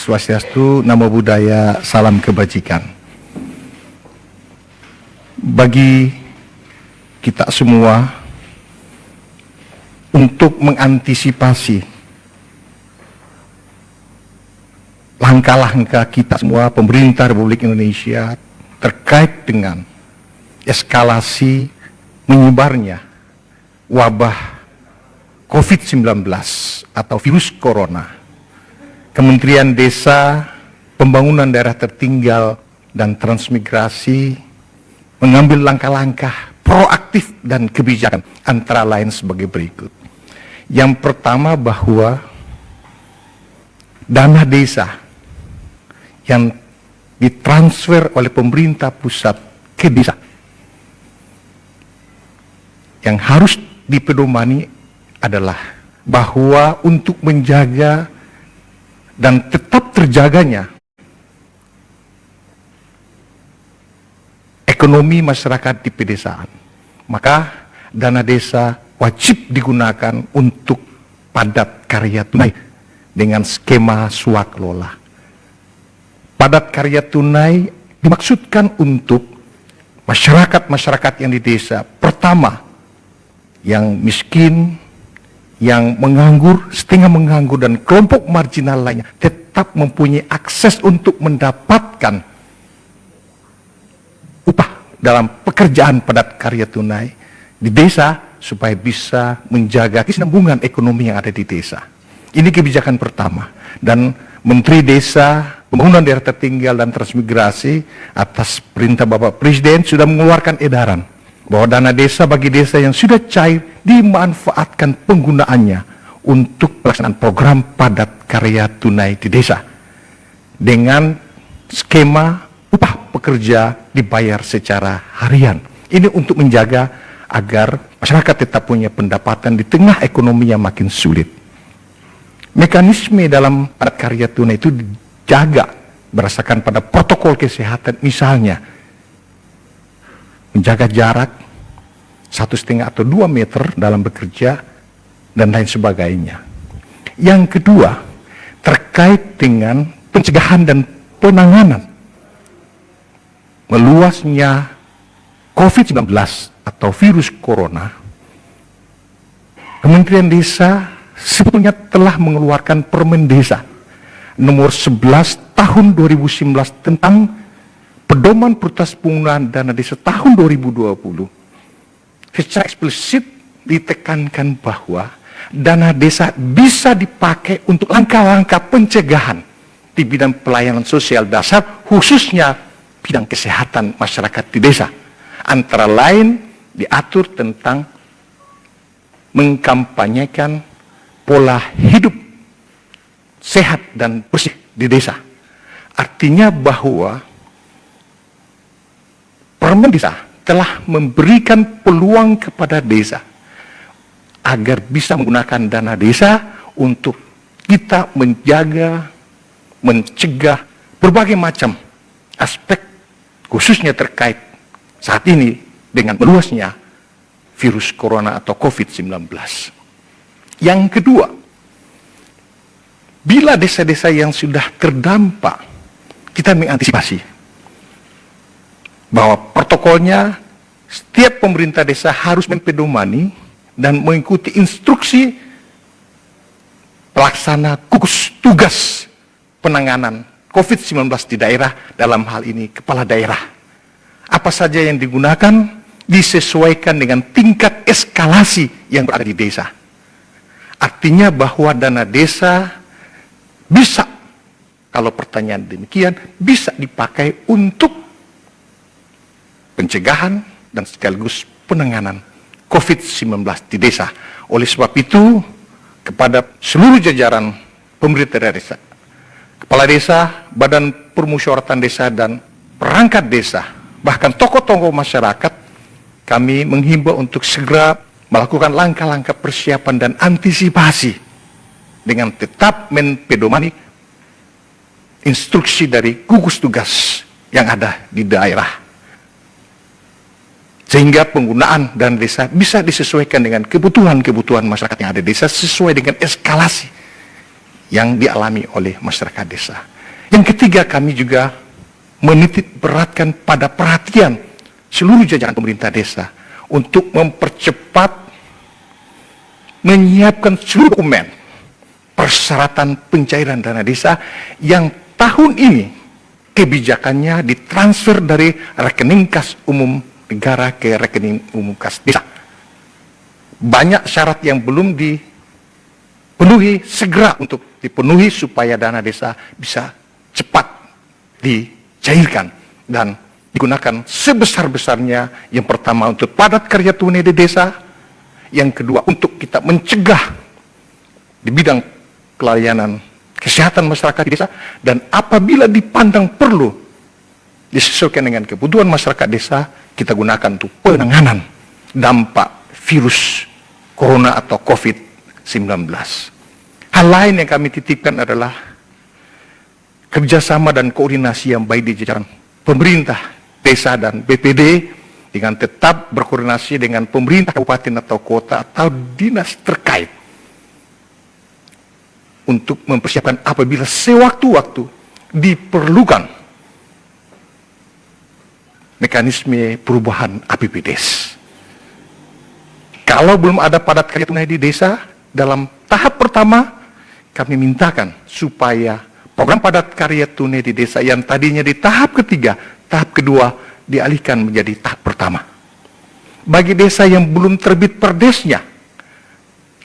Swastiastu, Namo Buddhaya, salam kebajikan. Bagi kita semua, untuk mengantisipasi langkah-langkah kita semua, pemerintah Republik Indonesia, terkait dengan eskalasi menyebarnya wabah COVID-19 atau virus corona, Kementerian Desa, Pembangunan Daerah Tertinggal, dan Transmigrasi mengambil langkah-langkah proaktif dan kebijakan, antara lain sebagai berikut. Yang pertama, bahwa dana desa yang ditransfer oleh pemerintah pusat ke desa, yang harus dipedomani adalah bahwa untuk menjaga dan tetap terjaganya ekonomi masyarakat di pedesaan, maka dana desa wajib digunakan untuk padat karya tunai dengan skema swakelola. Padat karya tunai dimaksudkan untuk masyarakat-masyarakat yang di desa, pertama yang miskin, yang menganggur, setengah menganggur, dan kelompok marginal lainnya tetap mempunyai akses untuk mendapatkan upah dalam pekerjaan padat karya tunai di desa, supaya bisa menjaga kesinambungan ekonomi yang ada di desa. Ini kebijakan pertama. Dan Menteri Desa, Pembangunan Daerah Tertinggal, dan Transmigrasi atas perintah Bapak Presiden sudah mengeluarkan edaran bahwa dana desa bagi desa yang sudah cair dimanfaatkan penggunaannya untuk pelaksanaan program padat karya tunai di desa dengan skema upah pekerja dibayar secara harian. Ini untuk menjaga agar masyarakat tetap punya pendapatan di tengah ekonomi yang makin sulit. Mekanisme dalam padat karya tunai itu dijaga berdasarkan pada protokol kesehatan, misalnya menjaga jarak 1,5 atau 2 meter dalam bekerja, dan lain sebagainya. Yang kedua, terkait dengan pencegahan dan penanganan meluasnya COVID-19 atau virus corona, Kementerian Desa sebetulnya telah mengeluarkan Permen Desa nomor 11 tahun 2019 tentang pedoman prioritas penggunaan dana desa tahun 2020. Secara eksplisit ditekankan bahwa dana desa bisa dipakai untuk langkah-langkah pencegahan di bidang pelayanan sosial dasar, khususnya bidang kesehatan masyarakat di desa. Antara lain diatur tentang mengkampanyekan pola hidup sehat dan bersih di desa. Artinya bahwa Permen Desa telah memberikan peluang kepada desa agar bisa menggunakan dana desa untuk kita menjaga, mencegah berbagai macam aspek, khususnya terkait saat ini dengan meluasnya virus corona atau COVID-19. Yang kedua, bila desa-desa yang sudah terdampak, kita mengantisipasi bahwa protokolnya setiap pemerintah desa harus mempedomani dan mengikuti instruksi pelaksana gugus tugas penanganan COVID-19 di daerah, dalam hal ini kepala daerah. Apa saja yang digunakan disesuaikan dengan tingkat eskalasi yang berada di desa. Artinya bahwa dana desa bisa, kalau pertanyaan demikian, bisa dipakai untuk pencegahan dan sekaligus penanganan COVID-19 di desa. Oleh sebab itu, kepada seluruh jajaran pemerintah desa, kepala desa, badan permusyawaratan desa, dan perangkat desa, bahkan tokoh-tokoh masyarakat, kami menghimbau untuk segera melakukan langkah-langkah persiapan dan antisipasi dengan tetap mempedomani instruksi dari gugus tugas yang ada di daerah, sehingga penggunaan dana desa bisa disesuaikan dengan kebutuhan-kebutuhan masyarakat yang ada di desa sesuai dengan eskalasi yang dialami oleh masyarakat desa. Yang ketiga, kami juga menitik beratkan pada perhatian seluruh jajaran pemerintah desa untuk mempercepat menyiapkan seluruh dokumen persyaratan pencairan dana desa yang tahun ini kebijakannya ditransfer dari rekening kas umum negara ke rekening umum kas desa. Banyak syarat yang belum dipenuhi, segera untuk dipenuhi supaya dana desa bisa cepat dicairkan dan digunakan sebesar-besarnya. Yang pertama untuk padat karya tunai di desa, yang kedua untuk kita mencegah di bidang pelayanan kesehatan masyarakat di desa, dan apabila dipandang perlu disesuaikan dengan kebutuhan masyarakat desa, kita gunakan untuk penanganan dampak virus corona atau COVID-19. Hal lain yang kami titipkan adalah kerjasama dan koordinasi yang baik di jajaran pemerintah desa dan BPD dengan tetap berkoordinasi dengan pemerintah kabupaten atau kota atau dinas terkait untuk mempersiapkan apabila sewaktu-waktu diperlukan mekanisme perubahan APBDes. Kalau belum ada padat karya tunai di desa, dalam tahap pertama kami mintakan supaya program padat karya tunai di desa yang tadinya di tahap ketiga, tahap kedua dialihkan menjadi tahap pertama. Bagi desa yang belum terbit perdesnya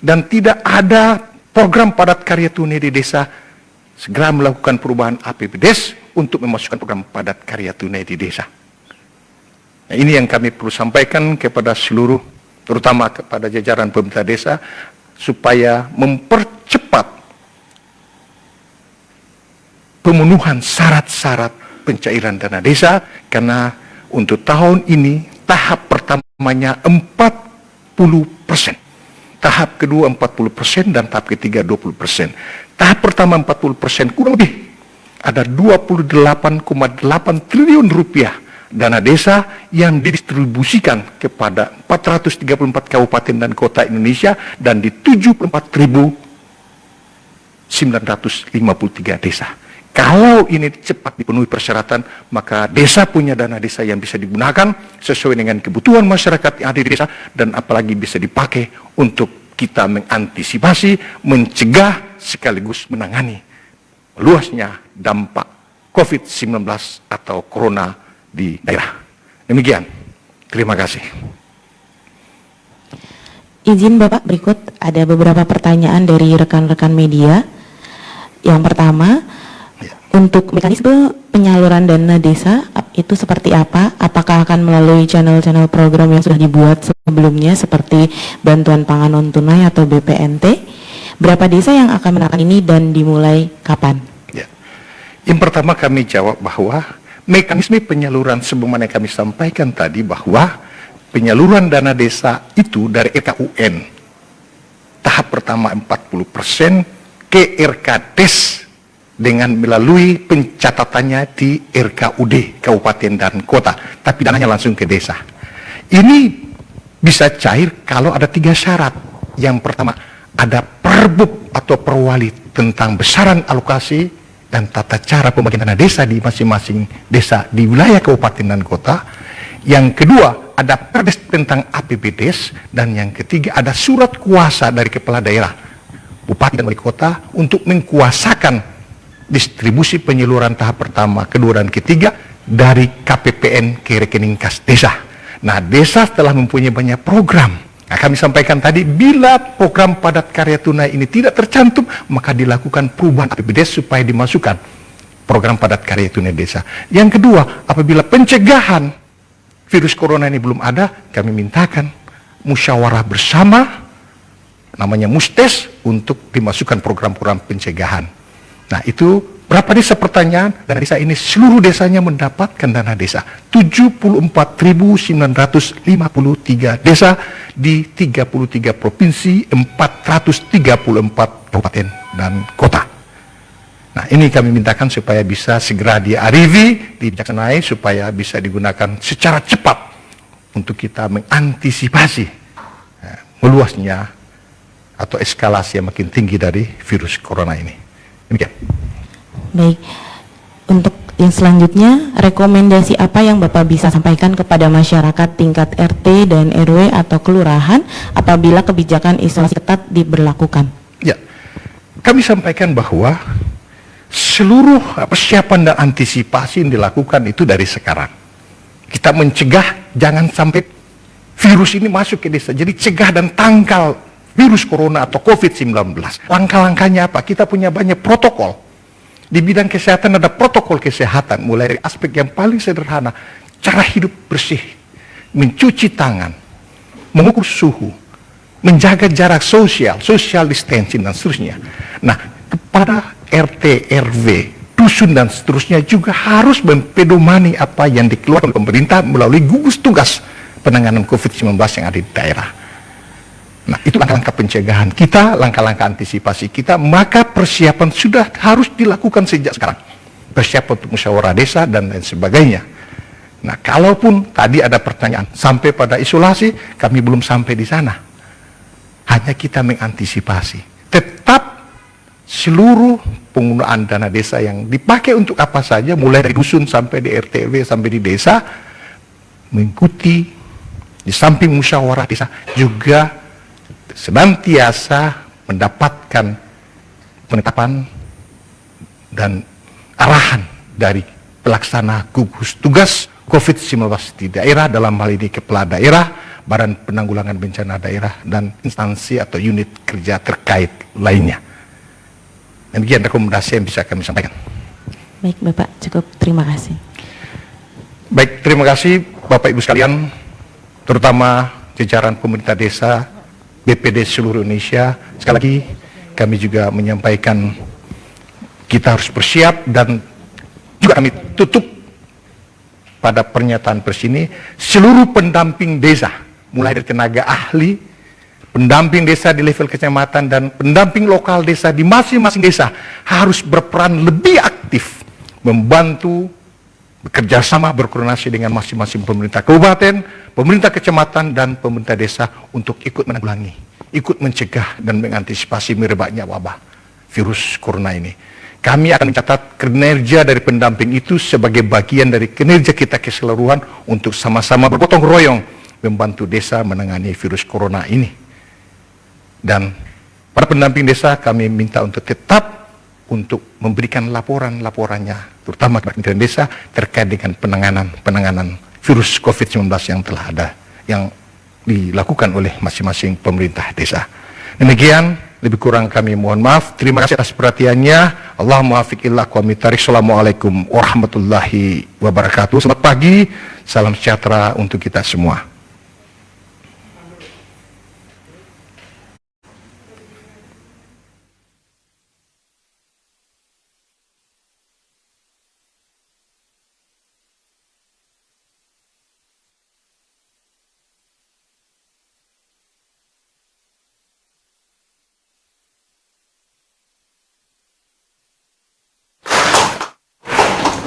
dan tidak ada program padat karya tunai di desa, segera melakukan perubahan APBDes untuk memasukkan program padat karya tunai di desa. Nah, ini yang kami perlu sampaikan kepada seluruh, terutama kepada jajaran pemerintah desa, supaya mempercepat pemenuhan syarat-syarat pencairan dana desa, karena untuk tahun ini tahap pertamanya 40%, tahap kedua 40%, dan tahap ketiga 20%. Tahap pertama 40%, kurang lebih ada 28,8 triliun rupiah dana desa yang didistribusikan kepada 434 kabupaten dan kota Indonesia dan di 74.953 desa. Kalau ini cepat dipenuhi persyaratan, maka desa punya dana desa yang bisa digunakan sesuai dengan kebutuhan masyarakat yang ada di desa, dan apalagi bisa dipakai untuk kita mengantisipasi, mencegah, sekaligus menangani luasnya dampak COVID-19 atau corona di daerah. Demikian. Terima kasih. Izin Bapak, berikut ada beberapa pertanyaan dari rekan-rekan media. Yang pertama, untuk mekanisme penyaluran dana desa itu seperti apa? Apakah akan melalui channel-channel program yang sudah dibuat sebelumnya seperti bantuan pangan non-tunai atau BPNT? Berapa desa yang akan menerapkan ini dan dimulai kapan? Ya. Yang pertama kami jawab bahwa mekanisme penyaluran sebagaimana kami sampaikan tadi, bahwa penyaluran dana desa itu dari RKUN tahap pertama 40% ke RKDes dengan melalui pencatatannya di RKUD kabupaten dan kota, tapi dananya langsung ke desa. Ini bisa cair kalau ada 3 syarat. Yang pertama, ada perbub atau perwali tentang besaran alokasi dan tata cara pembagian dana desa di masing-masing desa di wilayah kabupaten dan kota. Yang kedua, ada perdes tentang APBDes, dan yang ketiga ada surat kuasa dari kepala daerah, bupati dan wali kota untuk mengkuasakan distribusi penyaluran tahap pertama, kedua, dan ketiga dari KPPN ke rekening kas desa. Nah, desa telah mempunyai banyak program. Nah, kami sampaikan tadi, bila program padat karya tunai ini tidak tercantum, maka dilakukan perubahan APBDes supaya dimasukkan program padat karya tunai desa. Yang kedua, apabila pencegahan virus corona ini belum ada, kami mintakan musyawarah bersama, namanya Mustes, untuk dimasukkan program-program pencegahan. Nah, itu berapa desa? Pertanyaan, dana desa ini seluruh desanya mendapatkan dana desa. 74.953 desa di 33 provinsi, 434 kabupaten dan kota. Nah, ini kami mintakan supaya bisa segera diarifi, dibijaksanai, supaya bisa digunakan secara cepat untuk kita mengantisipasi meluasnya atau eskalasi yang makin tinggi dari virus corona ini. Demikian. Baik. Untuk yang selanjutnya, rekomendasi apa yang Bapak bisa sampaikan kepada masyarakat tingkat RT dan RW atau kelurahan apabila kebijakan isolasi ketat diberlakukan? Ya, kami sampaikan bahwa seluruh persiapan dan antisipasi yang dilakukan itu dari sekarang. Kita mencegah jangan sampai virus ini masuk ke desa. Jadi cegah dan tangkal virus corona atau COVID-19. Langkah-langkahnya apa? Kita punya banyak protokol. Di bidang kesehatan ada protokol kesehatan, mulai dari aspek yang paling sederhana, cara hidup bersih, mencuci tangan, mengukur suhu, menjaga jarak sosial, social distancing, dan seterusnya. Nah, kepada RT, RW, dusun, dan seterusnya juga harus mempedomani apa yang dikeluarkan oleh pemerintah melalui gugus tugas penanganan COVID-19 yang ada di daerah. Nah, itu langkah-langkah pencegahan kita, langkah-langkah antisipasi kita, maka persiapan sudah harus dilakukan sejak sekarang. Persiapan untuk musyawarah desa dan lain sebagainya. Nah, kalaupun tadi ada pertanyaan, sampai pada isolasi, kami belum sampai di sana. Hanya kita mengantisipasi. Tetap seluruh penggunaan dana desa yang dipakai untuk apa saja, mulai dari dusun sampai di RT RW sampai di desa, mengikuti di samping musyawarah desa juga senantiasa mendapatkan penetapan dan arahan dari pelaksana gugus tugas COVID-19 di daerah, dalam hal ini kepala daerah, Badan Penanggulangan Bencana Daerah, dan instansi atau unit kerja terkait lainnya. Demikian rekomendasi yang bisa kami sampaikan. Baik Bapak, cukup, terima kasih. Baik, terima kasih Bapak Ibu sekalian, terutama jajaran pemerintah desa, BPD seluruh Indonesia. Sekali lagi kami juga menyampaikan kita harus bersiap, dan juga kami tutup pada pernyataan pers ini, seluruh pendamping desa, mulai dari tenaga ahli, pendamping desa di level kecamatan, dan pendamping lokal desa di masing-masing desa harus berperan lebih aktif, membantu, bekerja sama, berkoordinasi dengan masing-masing pemerintah kabupaten, pemerintah kecamatan, dan pemerintah desa untuk ikut menanggulangi, ikut mencegah dan mengantisipasi merebaknya wabah virus corona ini. Kami akan mencatat kinerja dari pendamping itu sebagai bagian dari kinerja kita keseluruhan untuk sama-sama bergotong royong membantu desa menangani virus corona ini. Dan para pendamping desa kami minta untuk tetap untuk memberikan laporannya, terutama kepada Kementerian Desa terkait dengan penanganan virus COVID-19 yang telah ada, yang dilakukan oleh masing-masing pemerintah desa. Demikian, lebih kurang kami mohon maaf. Terima kasih atas perhatiannya. Allahumma afiq illa aqwamit thariq. Assalamualaikum warahmatullahi wabarakatuh. Selamat pagi, salam sejahtera untuk kita semua.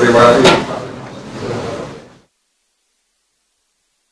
Terima kasih.